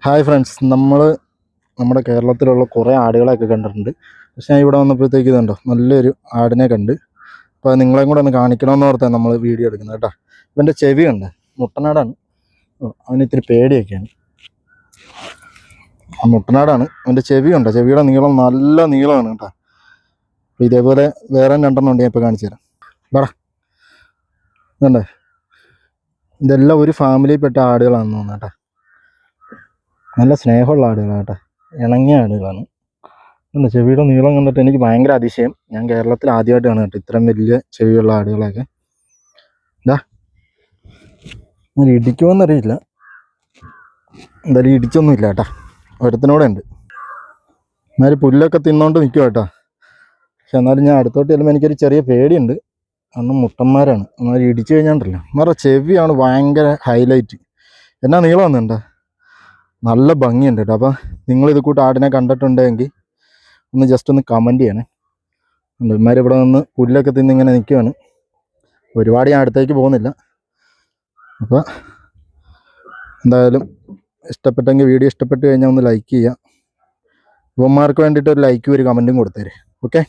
Hi friends, നമ്മുടെ കേരളത്തിലുള്ള കുറേ ആടുകളെയൊക്കെ കണ്ടിട്ടുണ്ട്. പക്ഷേ ഞാൻ ഇവിടെ വന്നപ്പോഴത്തേക്ക് ഇതുണ്ടോ നല്ലൊരു ആടിനെ കണ്ട്. അപ്പോൾ നിങ്ങളെയും കൂടെ ഒന്ന് കാണിക്കണമെന്ന് ഓർത്താണ് നമ്മൾ വീഡിയോ എടുക്കുന്നത് കേട്ടോ. ഇവൻ്റെ ചെവി ഉണ്ട്, മുട്ടനാടാണ്. അവന് ഇത്തിരി പേടിയൊക്കെയാണ്. മുട്ടനാടാണ്, അവൻ്റെ ചെവിയുണ്ട്, ചെവിയുടെ നീളം നല്ല നീളമാണ് കേട്ടോ. അപ്പോൾ ഇതേപോലെ വേറെ രണ്ടെണ്ണം ഉണ്ട്, ഞാൻ ഇപ്പോൾ കാണിച്ചു തരാം. വേടാ ഇതുണ്ട്, ഇതെല്ലാം ഒരു ഫാമിലിയിൽപ്പെട്ട ആടുകളാണെന്ന് തോന്നുന്നു കേട്ടോ. നല്ല സ്നേഹമുള്ള ആടുകളാണ് കേട്ടോ, ഇണങ്ങിയ ആടുകളാണ്. ഉണ്ട്, ചെവിയുടെ നീളം കണ്ടിട്ട് എനിക്ക് ഭയങ്കര അതിശയം. ഞാൻ കേരളത്തിൽ ആദ്യമായിട്ടാണ് കേട്ടോ ഇത്രയും വലിയ ചെവിയുള്ള ആടുകളൊക്കെ. ഇതാ ഇടിക്കുമെന്നറിയില്ല, എന്തായാലും ഇടിച്ചൊന്നുമില്ല കേട്ടോ. ഒരുത്തനോടെ ഉണ്ട്, എന്നാലും പുല്ലൊക്കെ തിന്നോണ്ട് നിൽക്കും കേട്ടോ. പക്ഷെ എന്നാലും ഞാൻ അടുത്തോട്ട് ചെല്ലുമ്പോൾ എനിക്കൊരു ചെറിയ പേടിയുണ്ട്. അന്ന് മുട്ടന്മാരാണ്, എന്നാലും ഇടിച്ചു കഴിഞ്ഞാണ്ടല്ലോ. വേറെ ചെവിയാണ് ഭയങ്കര ഹൈലൈറ്റ്. എന്നാ നീളം വന്നിട്ടുണ്ടോ, നല്ല ഭംഗിയുണ്ട് കേട്ടോ. അപ്പോൾ നിങ്ങളിത് കൂട്ട് ആടിനെ കണ്ടിട്ടുണ്ടെങ്കിൽ ഒന്ന് ജസ്റ്റ് ഒന്ന് കമൻറ്റ് ചെയ്യണേ. ഇവന്മാരിവിടെ നിന്ന് പുല്ലൊക്കെ തിന്നിങ്ങനെ നിൽക്കുകയാണ്. ഒരുപാട് ഞാൻ അടുത്തേക്ക് പോകുന്നില്ല. അപ്പോൾ എന്തായാലും ഇഷ്ടപ്പെട്ടെങ്കിൽ വീഡിയോ ഇഷ്ടപ്പെട്ട് കഴിഞ്ഞാൽ ഒന്ന് ലൈക്ക് ചെയ്യുക. ഇവന്മാർക്ക് വേണ്ടിയിട്ട് ഒരു ലൈക്കും ഒരു കമൻറ്റും കൊടുത്തേരെ. ഓക്കെ.